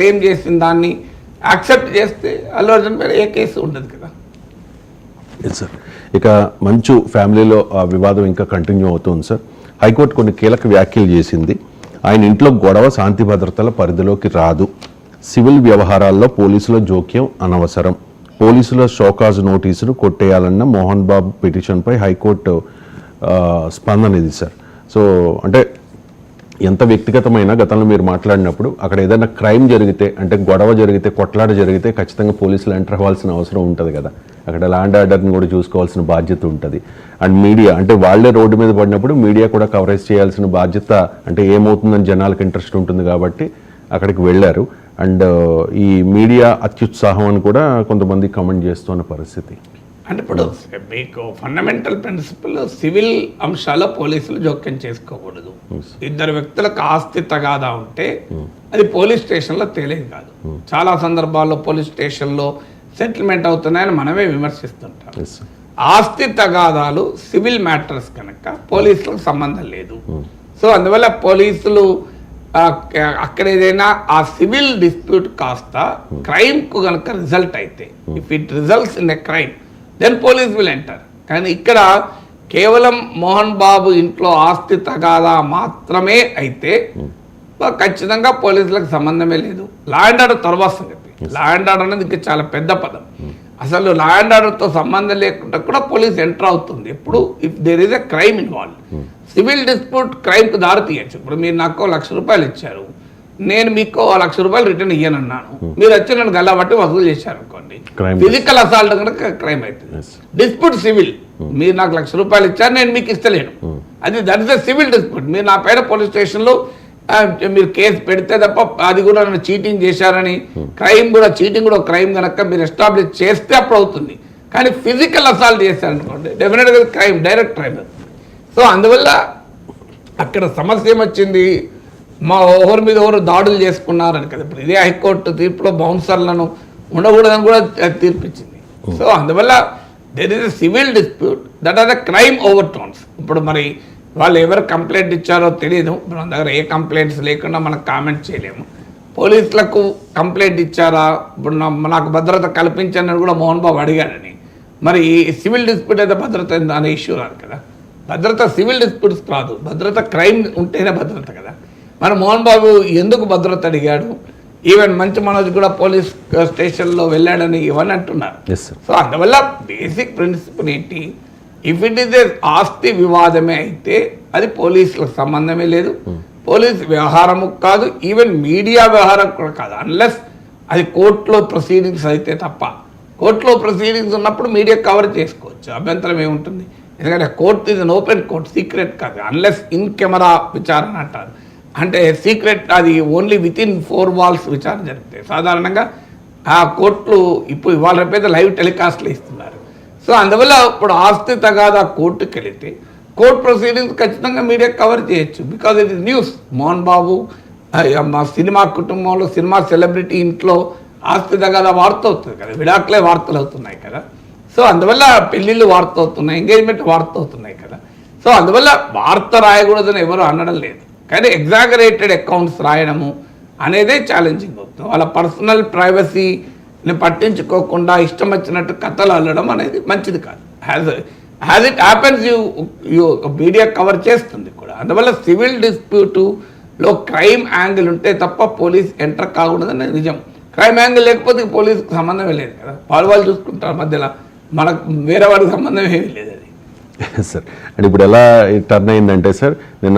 Claim చేసిన దాన్ని accept చేస్తే అల్లు అర్జున్ మీద ఏ కేసు ఉండదు కదా. సార్ ఇక మంచు ఫ్యామిలీలో ఆ వివాదం ఇంకా కంటిన్యూ అవుతుంది సార్. హైకోర్టు కొన్ని కీలక వ్యాఖ్యలు చేసింది. ఆయన ఇంట్లో గొడవ శాంతి భద్రతల పరిధిలోకి రాదు, సివిల్ వ్యవహారాల్లో పోలీసుల జోక్యం అనవసరం, పోలీసుల షోకాజ్ నోటీసును కొట్టేయాలన్న మోహన్ బాబు పిటిషన్పై హైకోర్టు స్పందన ఇది సార్. సో అంటే ఎంత వ్యక్తిగతమైన గతంలో మీరు మాట్లాడినప్పుడు అక్కడ ఏదైనా క్రైమ్ జరిగితే, అంటే గొడవ జరిగితే, కొట్లాట జరిగితే ఖచ్చితంగా పోలీసులు ఎంటర్ అవ్వాల్సిన అవసరం ఉంటుంది కదా. అక్కడ ల్యాండ్ ఆర్డర్ని కూడా చూసుకోవాల్సిన బాధ్యత ఉంటుంది. అండ్ మీడియా అంటే వాళ్ళే రోడ్డు మీద పడినప్పుడు మీడియా కూడా కవరేజ్ చేయాల్సిన బాధ్యత, అంటే ఏమవుతుందని జనాలకు ఇంట్రెస్ట్ ఉంటుంది కాబట్టి అక్కడికి వెళ్ళారు. అండ్ ఈ మీడియా అత్యుత్సాహం అని కూడా కొంతమంది కమెంట్ చేస్తున్న పరిస్థితి. అంటే ఇప్పుడు మీకు ఫండమెంటల్ ప్రిన్సిపల్ సివిల్ అంశాల్లో పోలీసులు జోక్యం చేసుకోకూడదు. ఇద్దరు వ్యక్తులకు ఆస్తి తగాదా ఉంటే అది పోలీస్ స్టేషన్లో తేలేది కాదు. చాలా సందర్భాల్లో పోలీస్ స్టేషన్లో సెటిల్మెంట్ అవుతున్నాయని మనమే విమర్శిస్తుంటాం. ఆస్తి తగాదాలు సివిల్ మ్యాటర్స్ కనుక పోలీసులకు సంబంధం లేదు. సో అందువల్ల పోలీసులు అక్కడ ఏదైనా ఆ సివిల్ డిస్ప్యూట్ కాస్త క్రైమ్కు కనుక రిజల్ట్ అయితే, if it results in a crime then police will enter. కానీ ఇక్కడ కేవలం మోహన్ బాబు ఇంట్లో ఆస్తి తగాదా మాత్రమే అయితే ఖచ్చితంగా పోలీసులకు సంబంధమే లేదు. లా అండ్ ఆర్డర్ తర్వాత సంగతి. లా అండ్ ఆర్డర్ అనేది ఇంకా చాలా పెద్ద పదం. అసలు లా అండ్ ఆర్డర్తో సంబంధం లేకుండా కూడా పోలీస్ ఎంటర్ అవుతుంది ఎప్పుడు, if there is a crime involve. Civil dispute క్రైమ్కి దారి తీయచ్చు. ఇప్పుడు మీరు నాకు ₹1,00,000 ఇచ్చారు, నేను మీకు ₹1,00,000 రిటర్న్ ఇయ్యనన్నాను, మీరు వచ్చి నన్ను గల్లబట్టి వసూలు చేశారు అనుకోండి, ఫిజికల్ అసాల్ట్ కనుక క్రైమ్ అవుతుంది. డిస్ప్యూట్ సివిల్, మీరు నాకు ₹1,00,000 ఇచ్చారు, నేను మీకు ఇస్తలేను, అది that is a civil dispute. మీరు నా పైన పోలీస్ స్టేషన్లో మీరు కేసు పెడితే తప్ప అది కూడా నన్ను చీటింగ్ చేశారని, క్రైమ్ కూడా చీటింగ్ కూడా క్రైమ్ కనుక మీరు ఎస్టాబ్లిష్ చేస్తే అప్పుడు అవుతుంది. కానీ ఫిజికల్ అసాల్ట్ చేశారనుకోండి డెఫినెట్గా క్రైమ్, డైరెక్ట్ క్రైమ్ అవుతుంది. సో అందువల్ల అక్కడ సమస్య ఏమొచ్చింది, మా ఓవర్ మీద ఎవరు దాడులు చేసుకున్నారని కదా. ఇప్పుడు ఇదే హైకోర్టు తీర్పులో బౌన్సర్లను ఉండకూడదని కూడా తీర్పిచ్చింది. సో అందువల్ల there is a civil dispute that are the crime overtones. ఇప్పుడు మరి వాళ్ళు ఎవరు కంప్లైంట్ ఇచ్చారో తెలియదు. ఇప్పుడు మన దగ్గర ఏ కంప్లైంట్స్ లేకుండా మనం కామెంట్ చేయలేము. పోలీసులకు కంప్లైంట్ ఇచ్చారా, ఇప్పుడు నాకు భద్రత కల్పించని కూడా మోహన్ బాబు అడిగాడని. మరి సివిల్ డిస్ప్యూట్ అయితే భద్రత అనే ఇష్యూ రాదు కదా. భద్రత సివిల్ డిస్ప్యూట్స్ కాదు, భద్రత క్రైమ్ ఉంటేనే భద్రత కదా. మరి మోహన్ బాబు ఎందుకు భద్రత అడిగాడు, ఈవెన్ మంచి మనోజ్ కూడా పోలీస్ స్టేషన్లో వెళ్ళాడని ఇవన్నీ అంటున్నారు. సో అందువల్ల బేసిక్ ప్రిన్సిపల్ ఏంటి, ఇఫ్ ఇట్ ఈస్ ఏ ఆస్తి వివాదమే అయితే అది పోలీసులకు సంబంధమే లేదు, పోలీస్ వ్యవహారము కాదు, ఈవెన్ మీడియా వ్యవహారం కూడా కాదు, అన్లెస్ అది కోర్టులో ప్రొసీడింగ్స్ అయితే తప్ప. కోర్టులో ప్రొసీడింగ్స్ ఉన్నప్పుడు మీడియా కవర్ చేసుకోవచ్చు, అభ్యంతరం ఏముంటుంది. ఎందుకంటే కోర్టు ఇది ఓపెన్ కోర్ట్, సీక్రెట్ కాదు. అన్లెస్ ఇన్ కెమెరా విచారణ అంటారు, అంటే సీక్రెట్, అది ఓన్లీ విత్ ఇన్ 4 walls విచారణ జరుగుతాయి. సాధారణంగా ఆ కోర్టులు ఇప్పుడు ఇవాళ రేపైతే లైవ్ టెలికాస్ట్లు ఇస్తున్నారు. సో అందువల్ల ఇప్పుడు ఆస్తి తగాదా కోర్టుకి వెళితే కోర్టు ప్రొసీడింగ్స్ ఖచ్చితంగా మీడియా కవర్ చేయొచ్చు, because it is news. Mohan Babu మా సినిమా కుటుంబంలో సినిమా సెలబ్రిటీ ఇంట్లో ఆస్తి తగాదా వార్త అవుతుంది కదా, విడాకులే వార్తలు అవుతున్నాయి కదా. సో అందువల్ల పెళ్ళిళ్ళు వార్త అవుతున్నాయి, ఎంగేజ్మెంట్ వార్త అవుతున్నాయి కదా. సో అందువల్ల వార్త రాయకూడదని ఎవరు అనడం లేదు, కానీ ఎగ్జాగరేటెడ్ అకౌంట్స్ రాయడము అనేదే ఛాలెంజింగ్ అవుతుంది. వాళ్ళ పర్సనల్ ప్రైవసీని పట్టించుకోకుండా ఇష్టం వచ్చినట్టు కథలు అల్లడం అనేది మంచిది కాదు. Has it happens you media cover చేస్తుంది కూడా. అందువల్ల సివిల్ డిస్ప్యూటులో క్రైమ్ యాంగిల్ ఉంటే తప్ప పోలీస్ ఎంటర్ కాకూడదని నిజం. క్రైమ్ యాంగిల్ లేకపోతే పోలీసుకి సంబంధమే లేదు కదా, వాళ్ళు చూసుకుంటారు మధ్యలో, మనకు వేరే వాడికి సంబంధం ఏమీ లేదు అది. సార్ అంటే ఇప్పుడు ఎలా టర్న్ అయిందంటే సార్, నిన్న